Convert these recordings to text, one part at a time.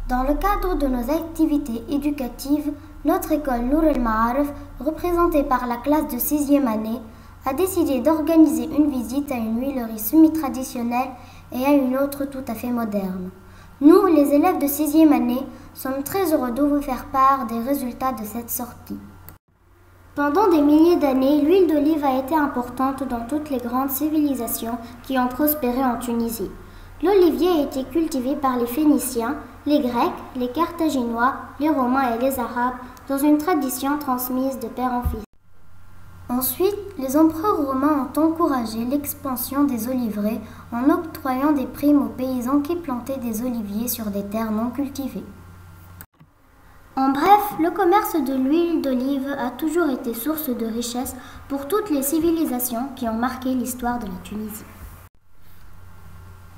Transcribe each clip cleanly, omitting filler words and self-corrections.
Dans le cadre de nos activités éducatives, notre école Nour el-Ma'arif, représentée par la classe de 6e année, a décidé d'organiser une visite à une huilerie semi-traditionnelle et à une autre tout à fait moderne. Nous, les élèves de 6e année, sommes très heureux de vous faire part des résultats de cette sortie. Pendant des milliers d'années, l'huile d'olive a été importante dans toutes les grandes civilisations qui ont prospéré en Tunisie. L'olivier a été cultivé par les Phéniciens, les Grecs, les Carthaginois, les Romains et les Arabes dans une tradition transmise de père en fils. Ensuite, les empereurs romains ont encouragé l'expansion des oliveraies en octroyant des primes aux paysans qui plantaient des oliviers sur des terres non cultivées. En bref, le commerce de l'huile d'olive a toujours été source de richesse pour toutes les civilisations qui ont marqué l'histoire de la Tunisie.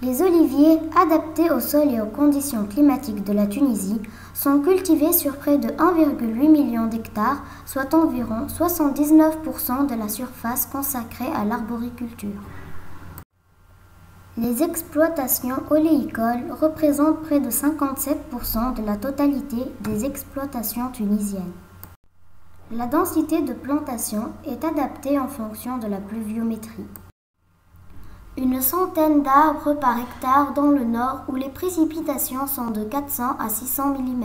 Les oliviers, adaptés au sol et aux conditions climatiques de la Tunisie, sont cultivés sur près de 1,8 million d'hectares, soit environ 79% de la surface consacrée à l'arboriculture. Les exploitations oléicoles représentent près de 57% de la totalité des exploitations tunisiennes. La densité de plantation est adaptée en fonction de la pluviométrie. Une centaine d'arbres par hectare dans le nord où les précipitations sont de 400 à 600 mm.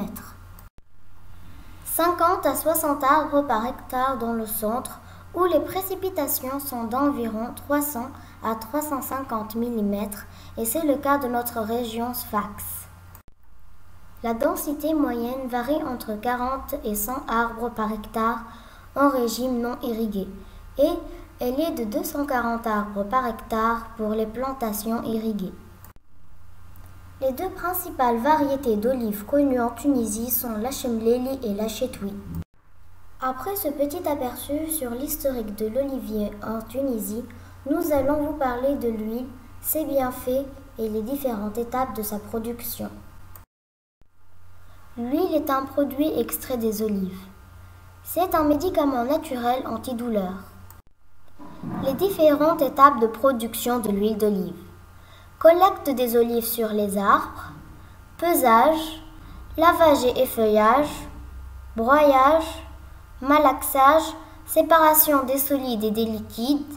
50 à 60 arbres par hectare dans le centre où les précipitations sont d'environ 300 à 350 mm et c'est le cas de notre région Sfax. La densité moyenne varie entre 40 et 100 arbres par hectare en régime non irrigué et elle est de 240 arbres par hectare pour les plantations irriguées. Les deux principales variétés d'olives connues en Tunisie sont l'Hachemleli et l'Achetoui. Après ce petit aperçu sur l'historique de l'olivier en Tunisie, nous allons vous parler de l'huile, ses bienfaits et les différentes étapes de sa production. L'huile est un produit extrait des olives. C'est un médicament naturel antidouleur. Les différentes étapes de production de l'huile d'olive. Collecte des olives sur les arbres, pesage, lavage et effeuillage, broyage, malaxage, séparation des solides et des liquides,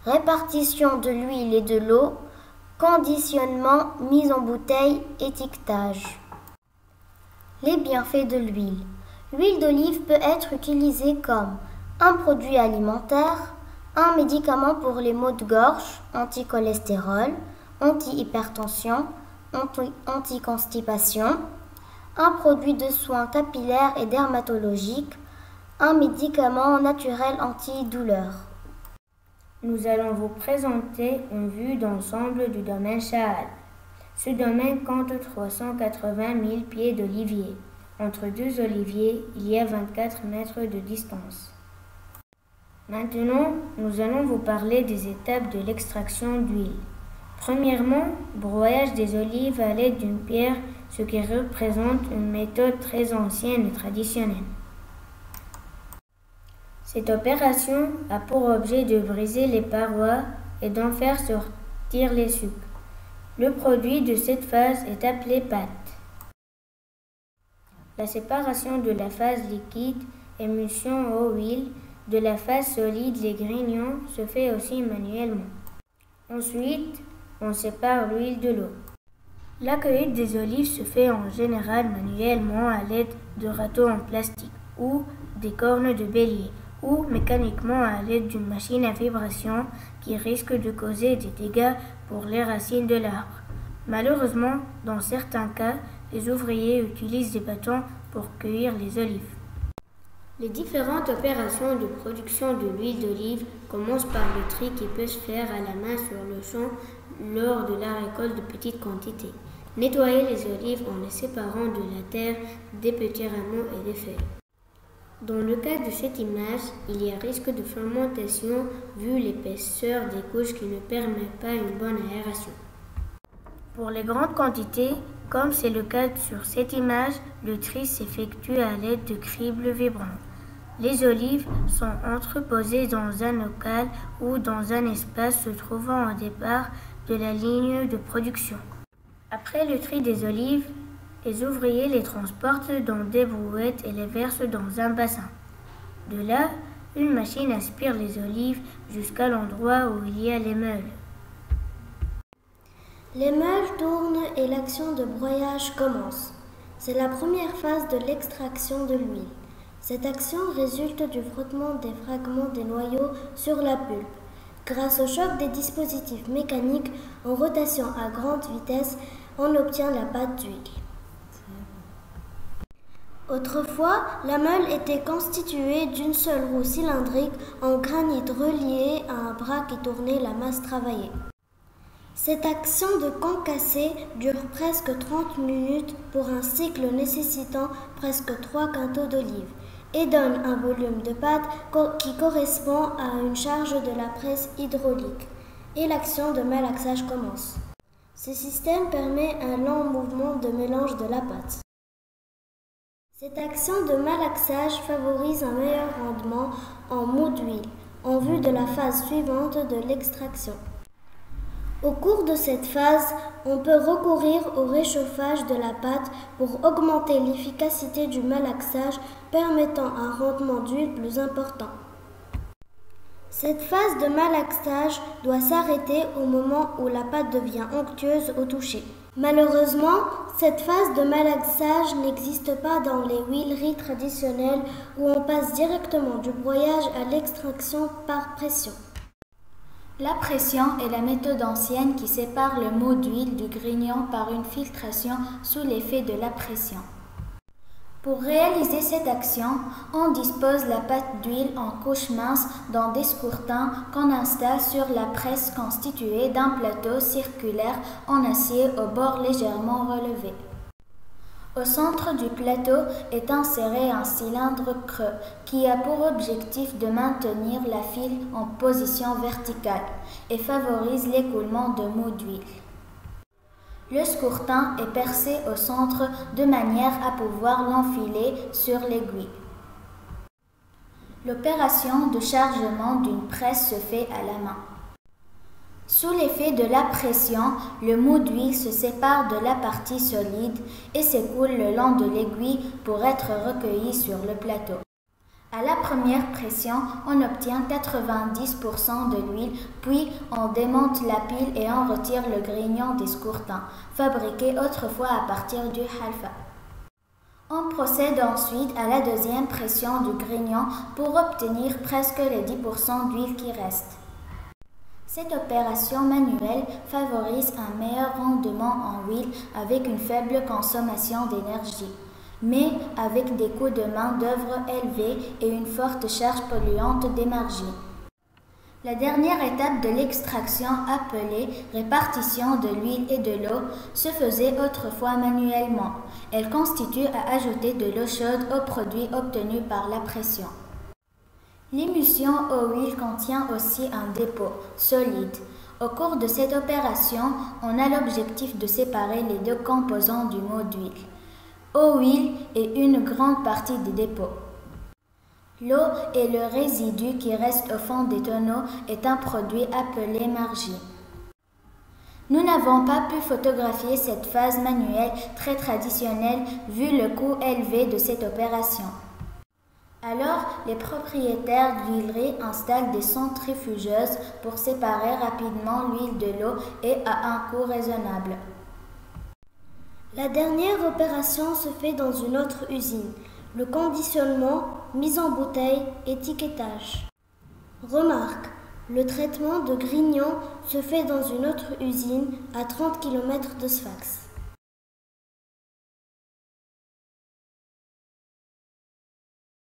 répartition de l'huile et de l'eau, conditionnement, mise en bouteille, étiquetage. Les bienfaits de l'huile. L'huile d'olive peut être utilisée comme un produit alimentaire, un médicament pour les maux de gorge, anti-cholestérol, anti-hypertension, anti-constipation, un produit de soins capillaires et dermatologiques, un médicament naturel antidouleur. Nous allons vous présenter une vue d'ensemble du domaine Chaal. Ce domaine compte 380 000 pieds d'oliviers. Entre deux oliviers, il y a 24 mètres de distance. Maintenant, nous allons vous parler des étapes de l'extraction d'huile. Premièrement, broyage des olives à l'aide d'une pierre, ce qui représente une méthode très ancienne et traditionnelle. Cette opération a pour objet de briser les parois et d'en faire sortir les sucs. Le produit de cette phase est appelé pâte. La séparation de la phase liquide, émulsion ou huile, de la phase solide, les grignons, se fait aussi manuellement. Ensuite, on sépare l'huile de l'eau. La cueillette des olives se fait en général manuellement à l'aide de râteaux en plastique ou des cornes de bélier ou mécaniquement à l'aide d'une machine à vibration qui risque de causer des dégâts pour les racines de l'arbre. Malheureusement, dans certains cas, les ouvriers utilisent des bâtons pour cueillir les olives. Les différentes opérations de production de l'huile d'olive commencent par le tri qui peut se faire à la main sur le champ lors de la récolte de petites quantités. Nettoyer les olives en les séparant de la terre, des petits rameaux et des feuilles. Dans le cas de cette image, il y a risque de fermentation vu l'épaisseur des couches qui ne permettent pas une bonne aération. Pour les grandes quantités, comme c'est le cas sur cette image, le tri s'effectue à l'aide de cribles vibrants. Les olives sont entreposées dans un local ou dans un espace se trouvant au départ de la ligne de production. Après le tri des olives Les ouvriers les transportent dans des brouettes et les versent dans un bassin. De là, une machine aspire les olives jusqu'à l'endroit où il y a les meules. Les meules tournent et l'action de broyage commence. C'est la première phase de l'extraction de l'huile. Cette action résulte du frottement des fragments des noyaux sur la pulpe. Grâce au choc des dispositifs mécaniques en rotation à grande vitesse, on obtient la pâte d'huile. Autrefois, la meule était constituée d'une seule roue cylindrique en granit reliée à un bras qui tournait la masse travaillée. Cette action de concasser dure presque 30 minutes pour un cycle nécessitant presque 3 quintaux d'olives et donne un volume de pâte qui correspond à une charge de la presse hydraulique. Et l'action de malaxage commence. Ce système permet un lent mouvement de mélange de la pâte. Cette action de malaxage favorise un meilleur rendement en mou d'huile en vue de la phase suivante de l'extraction. Au cours de cette phase, on peut recourir au réchauffage de la pâte pour augmenter l'efficacité du malaxage, permettant un rendement d'huile plus important. Cette phase de malaxage doit s'arrêter au moment où la pâte devient onctueuse au toucher. Malheureusement, cette phase de malaxage n'existe pas dans les huileries traditionnelles où on passe directement du broyage à l'extraction par pression. La pression est la méthode ancienne qui sépare le mou d'huile du grignon par une filtration sous l'effet de la pression. Pour réaliser cette action, on dispose la pâte d'huile en couches minces dans des scourtins qu'on installe sur la presse constituée d'un plateau circulaire en acier aux bords légèrement relevés. Au centre du plateau est inséré un cylindre creux qui a pour objectif de maintenir la file en position verticale et favorise l'écoulement de mou d'huile. Le scourtin est percé au centre de manière à pouvoir l'enfiler sur l'aiguille. L'opération de chargement d'une presse se fait à la main. Sous l'effet de la pression, le mou d'huile se sépare de la partie solide et s'écoule le long de l'aiguille pour être recueilli sur le plateau. À la première pression, on obtient 90% de l'huile, puis on démonte la pile et on retire le grignon des scourtins, fabriqué autrefois à partir du halfa. On procède ensuite à la deuxième pression du grignon pour obtenir presque les 10% d'huile qui restent. Cette opération manuelle favorise un meilleur rendement en huile avec une faible consommation d'énergie, mais avec des coûts de main-d'œuvre élevés et une forte charge polluante d'énergie. La dernière étape de l'extraction, appelée répartition de l'huile et de l'eau, se faisait autrefois manuellement. Elle constitue à ajouter de l'eau chaude aux produits obtenus par la pression. L'émulsion eau-huile contient aussi un dépôt solide. Au cours de cette opération, on a l'objectif de séparer les deux composants du mou d'huile, eau-huile et une grande partie des dépôts. L'eau et le résidu qui reste au fond des tonneaux est un produit appelé margie. Nous n'avons pas pu photographier cette phase manuelle très traditionnelle vu le coût élevé de cette opération. Alors, les propriétaires d'huileries installent des centrifugeuses pour séparer rapidement l'huile de l'eau et à un coût raisonnable. La dernière opération se fait dans une autre usine, le conditionnement, mise en bouteille, étiquetage. Remarque, le traitement de grignon se fait dans une autre usine à 30 km de Sfax.